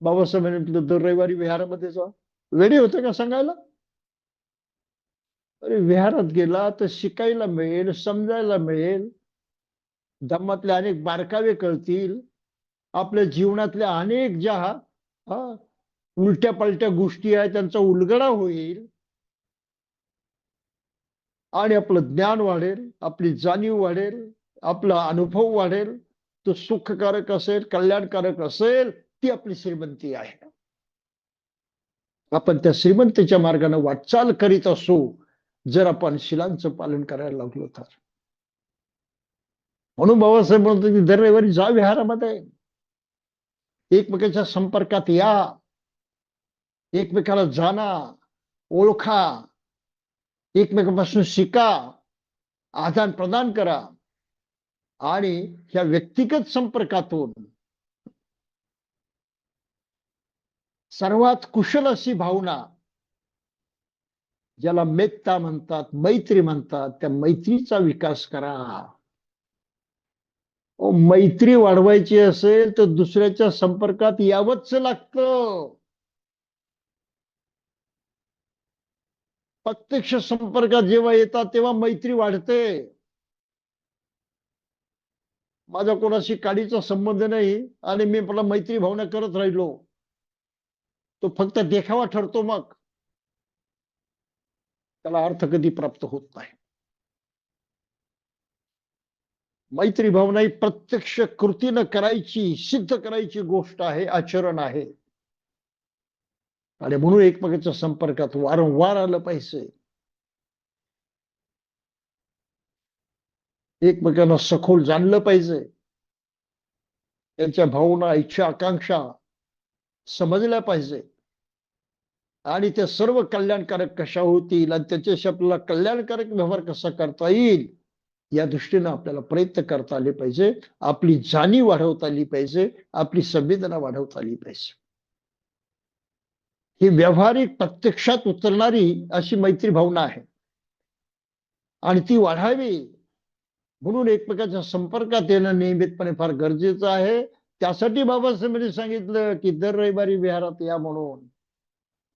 बाबासाहेब म्हटलं दर रविवारी विहारामध्ये जा. वेडे होते का सांगायला? अरे विहारात गेला तर शिकायला मिळेल, समजायला मिळेल, धम्मातले अनेक बारकावे कळतील, आपल्या जीवनातल्या अनेक ज्या उलट्या पलट्या गोष्टी आहेत त्यांचा उलगडा होईल आणि आपलं ज्ञान वाढेल, आपली जाणीव वाढेल, आपला अनुभव वाढेल. तो सुखकारक असेल, कल्याणकारक असेल, ती आपली श्रीमंती आहे. आपण त्या श्रीमंतीच्या मार्गाने वाटचाल करीत असू जर आपण शिलांचं पालन करायला लागलो तर. म्हणून बाबासाहेब म्हणतो की दर रविवारी जा विहारामध्ये, एकमेकांच्या संपर्कात या, एकमेकाला जाणा, ओळखा, एकमेकांपासून शिका, आदान प्रदान करा आणि ह्या व्यक्तिगत संपर्कातून सर्वात कुशल अशी भावना ज्याला मेत्ता म्हणतात, मैत्री म्हणतात, त्या मैत्रीचा विकास करा. मैत्री वाढवायची असेल तर दुसऱ्याच्या संपर्कात यावंच लागतं. प्रत्यक्ष संपर्कात जेव्हा येतात तेव्हा मैत्री वाढते. माझा कोणाशी काडीचा संबंध नाही आणि मी आपला मैत्री भावना करत राहिलो, तो फक्त देखावा ठरतो, मग त्याला अर्थ कधी प्राप्त होत नाही. मैत्री भावना ही प्रत्यक्ष कृतीनं करायची, सिद्ध करायची गोष्ट आहे, आचरण आहे. आणि म्हणून एकमेकांच्या संपर्कात वारंवार आलं पाहिजे. एकमेकांना सखोल जाणलं पाहिजे, त्यांच्या भावना, इच्छा, आकांक्षा समजल्या पाहिजे आणि त्या सर्व कल्याणकारक कशा होतील आणि त्याच्याशी आपल्याला कल्याणकारक व्यवहार कसा करता येईल या दृष्टीनं आपल्याला प्रयत्न करता आले पाहिजे. आपली जाणीव वाढवता आली पाहिजे, आपली संवेदना वाढवता आली पाहिजे. ही व्यावहारिक प्रत्यक्षात उतरणारी अशी मैत्री भावना आहे आणि ती वाढावी म्हणून एकमेकांच्या संपर्कात येणं नियमितपणे फार गरजेचं आहे. त्यासाठी बाबासाहेबांनी सांगितलं की दर रविवारी विहारात या म्हणून.